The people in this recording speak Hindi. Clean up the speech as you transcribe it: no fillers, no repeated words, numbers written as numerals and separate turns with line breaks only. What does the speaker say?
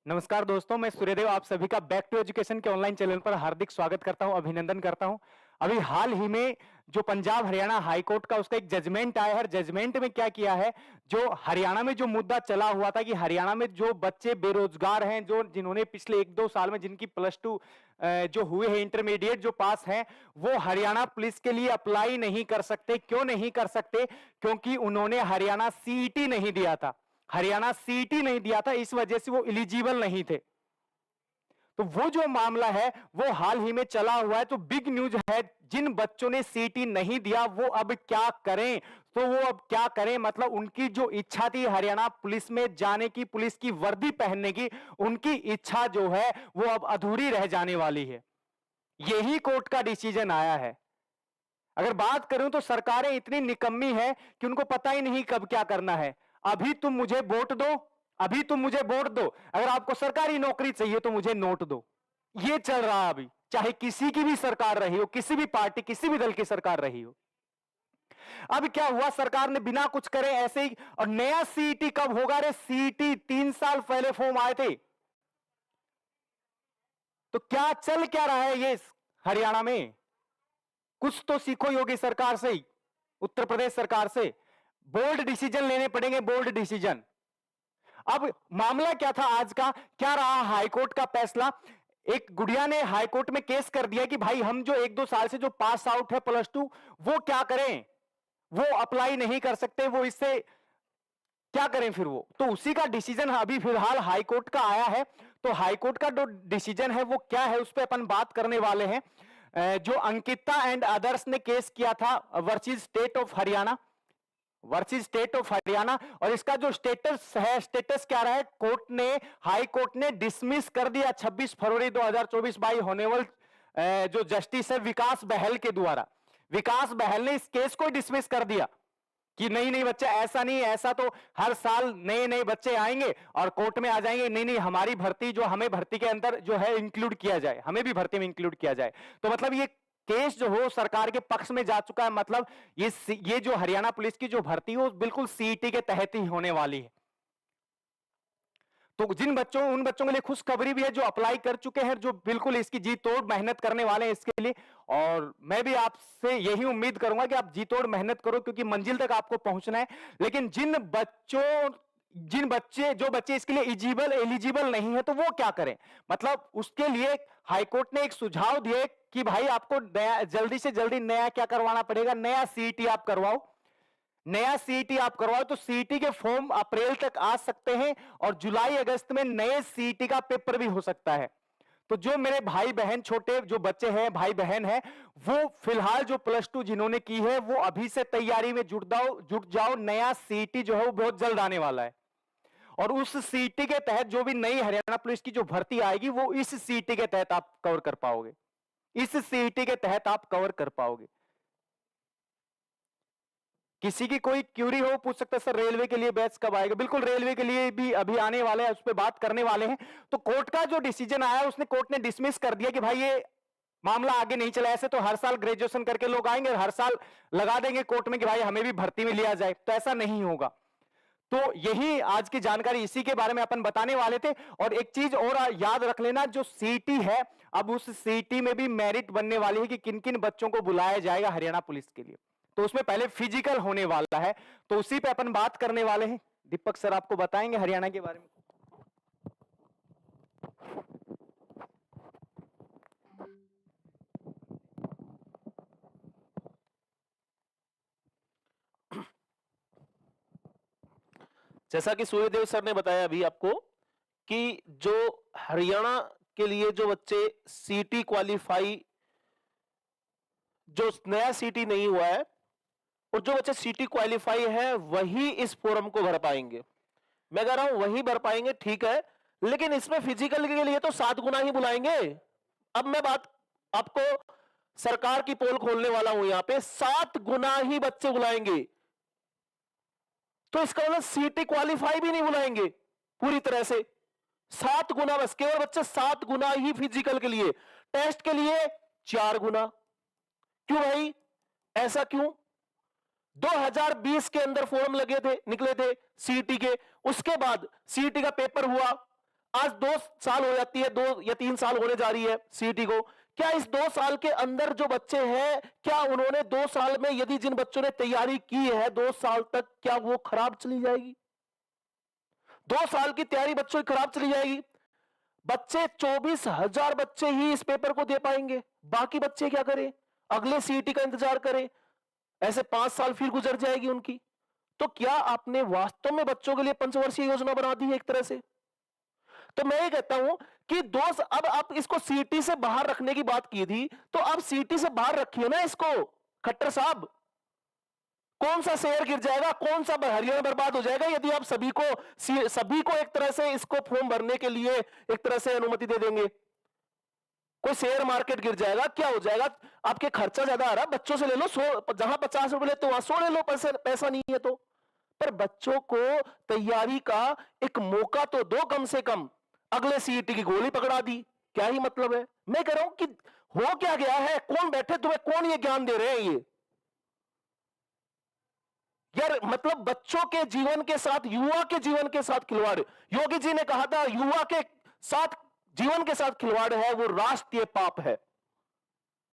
नमस्कार दोस्तों, मैं सूर्यदेव आप सभी का बैक टू एजुकेशन के ऑनलाइन चैनल पर हार्दिक स्वागत करता हूं, अभिनंदन करता हूं। अभी हाल ही में जो पंजाब हरियाणा हाई कोर्ट का उसका एक जजमेंट आया है। जजमेंट में क्या किया है, जो हरियाणा में जो मुद्दा चला हुआ था कि हरियाणा में जो बच्चे बेरोजगार हैं, जो जिन्होंने पिछले 1-2 साल में जिनकी +2 जो हुए हैं, इंटरमीडिएट जो पास हैं, वो हरियाणा पुलिस के लिए अप्लाई नहीं कर सकते। क्यों नहीं कर सकते? क्योंकि उन्होंने हरियाणा सीईटी नहीं दिया था। हरियाणा सीईटी नहीं दिया था, इस वजह से वो एलिजिबल नहीं थे। तो वो जो मामला है वो हाल ही में चला हुआ है। तो बिग न्यूज है, जिन बच्चों ने सीईटी नहीं दिया वो अब क्या करें। तो वो अब क्या करें, मतलब उनकी जो इच्छा थी हरियाणा पुलिस में जाने की, पुलिस की वर्दी पहनने की, उनकी इच्छा जो है वो अब अधूरी रह जाने वाली है। यही कोर्ट का डिसीजन आया है। अगर बात करूं तो सरकारें इतनी निकम्मी है कि उनको पता ही नहीं कब क्या करना है। अभी तुम मुझे वोट दो, अभी तुम मुझे वोट दो, अगर आपको सरकारी नौकरी चाहिए तो मुझे नोट दो। ये चल रहा है अभी, चाहे किसी की भी सरकार रही हो, किसी भी पार्टी, किसी भी दल की सरकार रही हो। अब क्या हुआ, सरकार ने बिना कुछ करे ऐसे ही, और नया सीईटी कब होगा? अरे सीईटी 3 साल पहले फॉर्म आए थे। तो क्या चल क्या रहा है ये हरियाणा में? कुछ तो सीखो योगी सरकार से ही, उत्तर प्रदेश सरकार से। बोल्ड डिसीजन लेने पड़ेंगे, बोल्ड डिसीजन। अब मामला क्या था आज का, क्या रहा हाईकोर्ट का फैसला? एक गुड़िया ने हाईकोर्ट में केस कर दिया कि भाई हम जो 1-2 साल से जो पास आउट है +2, वो क्या करें, वो अप्लाई नहीं कर सकते, वो इससे क्या करें फिर वो। तो उसी का डिसीजन अभी फिलहाल हाईकोर्ट का आया है। तो हाईकोर्ट का जो डिसीजन है वो क्या है, उस पर अपन बात करने वाले हैं। जो अंकिता एंड अदर्स ने केस किया था versus state of Haryana, versus state of Haryana, और इसका जो स्टेटस है, स्टेटस क्या रहा है, कोर्ट ने, हाई कोर्ट ने डिसमिस कर दिया 26 फरवरी 2024 बाई होनेबल जो जस्टिस है विकास बहल के द्वारा। विकास बहल ने इस केस को डिसमिस कर दिया कि नहीं नहीं बच्चा, ऐसा नहीं, ऐसा तो हर साल नए नए बच्चे आएंगे और कोर्ट में आ जाएंगे। नहीं नहीं, हमारी भर्ती जो, हमें भर्ती के अंदर जो है इंक्लूड किया जाए, हमें भी भर्ती में इंक्लूड किया जाए। तो मतलब ये केस जो हो सरकार के पक्ष में जा चुका है। मतलब ये जो हरियाणा पुलिस की जो भर्ती हो बिल्कुल सीईटी के तहत ही होने वाली है। तो जिन बच्चों, उन बच्चों के लिए खुशखबरी भी है जो अप्लाई कर चुके हैं, जो बिल्कुल इसकी जी तोड़ मेहनत करने वाले हैं इसके लिए। और मैं भी आपसे यही उम्मीद करूंगा कि आप जी तोड़ मेहनत करो, क्योंकि मंजिल तक आपको पहुंचना है। लेकिन जो बच्चे इसके लिए एलिजिबल नहीं है, तो वो क्या करें? मतलब उसके लिए हाईकोर्ट ने एक सुझाव दिए कि भाई आपको जल्दी से जल्दी नया क्या करवाना पड़ेगा, नया सीईटी आप करवाओ। नया सीईटी आप करवाओ तो सीईटी के फॉर्म अप्रैल तक आ सकते हैं, और जुलाई अगस्त में नए सीईटी का पेपर भी हो सकता है। तो जो मेरे भाई बहन, छोटे जो बच्चे हैं, भाई बहन हैं, वो फिलहाल जो +2 जिन्होंने की है वो अभी से तैयारी में जुट जाओ। नया सीईटी जो है वो बहुत जल्द आने वाला है, और उस सीईटी के तहत जो भी नई हरियाणा पुलिस की जो भर्ती आएगी वो इस सीईटी के तहत आप कवर कर पाओगे, इस सीईटी के तहत आप कवर कर पाओगे। किसी की कोई क्यूरी हो पूछ सकता है सर रेलवे के लिए बैच कब आएगा? बिल्कुल, रेलवे के लिए भी अभी आने वाले हैं, उस पर बात करने वाले हैं। तो कोर्ट का जो डिसीजन आया उसने, कोर्ट ने डिसमिस कर दिया कि भाई ये मामला आगे नहीं चला। ऐसे तो हर साल ग्रेजुएशन करके लोग आएंगे और हर साल लगा देंगे कोर्ट में कि भाई हमें भी भर्ती में लिया जाए, तो ऐसा नहीं होगा। तो यही आज की जानकारी, इसी के बारे में अपन बताने वाले थे। और एक चीज और याद रख लेना, जो सीईटी है, अब उस सीईटी में भी मेरिट बनने वाली है कि किन किन बच्चों को बुलाया जाएगा हरियाणा पुलिस के लिए। तो उसमें पहले फिजिकल होने वाला है, तो उसी पे अपन बात करने वाले हैं। दीपक सर आपको बताएंगे हरियाणा के बारे में।
जैसा कि सूर्यदेव सर ने बताया अभी आपको कि जो हरियाणा के लिए जो बच्चे सीटी क्वालिफाई, जो नया सीटी नहीं हुआ है, और जो बच्चे सीटी क्वालिफाई है वही इस फोरम को भर पाएंगे। मैं कह रहा हूं वही भर पाएंगे, ठीक है, लेकिन इसमें फिजिकल के लिए तो 7 गुना ही बुलाएंगे। अब मैं बात आपको सरकार की पोल खोलने वाला हूं, यहां पे 7 गुना ही बच्चे बुलाएंगे। तो इसका मतलब सीटी क्वालिफाई भी नहीं बुलाएंगे पूरी तरह से, 7 गुना बस, केवल बच्चे 7 गुना ही फिजिकल के लिए, टेस्ट के लिए 4 गुना। क्यों भाई, ऐसा क्यों? 2020 के अंदर फॉर्म लगे थे, निकले थे सीईटी के, उसके बाद सीईटी का पेपर हुआ, आज 2 साल हो जाती है, 2 या 3 साल होने जा रही है सीईटी को। क्या इस 2 साल के अंदर जो बच्चे हैं, क्या उन्होंने 2 साल में, यदि जिन बच्चों ने तैयारी की है 2 साल तक, क्या वो खराब चली जाएगी? 2 साल की तैयारी बच्चों की खराब चली जाएगी? बच्चे 24,000 बच्चे ही इस पेपर को दे पाएंगे, बाकी बच्चे क्या करें? अगले सीईटी का इंतजार करें, ऐसे 5 साल फिर गुजर जाएगी उनकी। तो क्या आपने वास्तव में बच्चों के लिए पंचवर्षीय योजना बना दी है एक तरह से? तो मैं ये कहता हूं कि अब आप इसको सीईटी से बाहर रखने की बात की थी, तो अब सीईटी से बाहर रखिए ना इसको खट्टर साहब। कौन सा शेयर गिर जाएगा, कौन सा हरियाणा बर्बाद हो जाएगा यदि आप सभी को एक तरह से इसको फॉर्म भरने के लिए एक तरह से अनुमति दे देंगे? कोई शेयर मार्केट गिर जाएगा, क्या हो जाएगा? आपके खर्चा ज्यादा आ रहा है, बच्चों से ले लो, जहां 50 रुपए लेते वहां 100 ले लो, पैसा नहीं है तो। पर बच्चों को तैयारी का एक मौका तो दो कम से कम। अगले सीईटी की गोली पकड़ा दी, क्या ही मतलब है? मैं कह रहा हूं कि हो क्या गया है, कौन बैठे तुम्हें, कौन ये ज्ञान दे रहे हैं ये यार? मतलब बच्चों के जीवन के साथ, युवा के जीवन के साथ खिलवाड़। योगी जी ने कहा था युवा के साथ, जीवन के साथ खिलवाड़ है वो राष्ट्रीय पाप है।